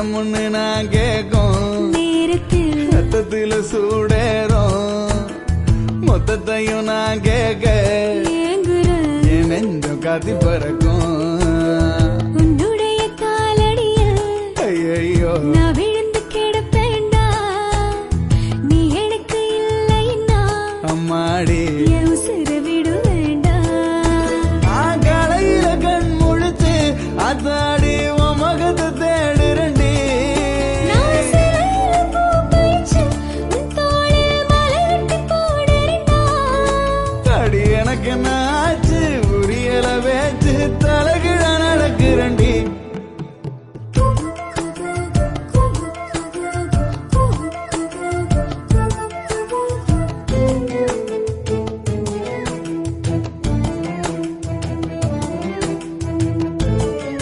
என்னமுன்னு நான் கேக்கும் நேரத்தில் ரத்தத்தில சூடேறும் மொத்தத்தையும் நான் கேட்க என் நெஞ்சம் காத்தி பறக்கும் உன்னுடைய காலடிய ஐயோ நான் விழுந்து கிடப்பேண்டா நீ எனக்கு இல்லைன்னா அம்மாடி என் உசுர விடு வேண்டாம் காலையில கண் முழிச்சு அதான்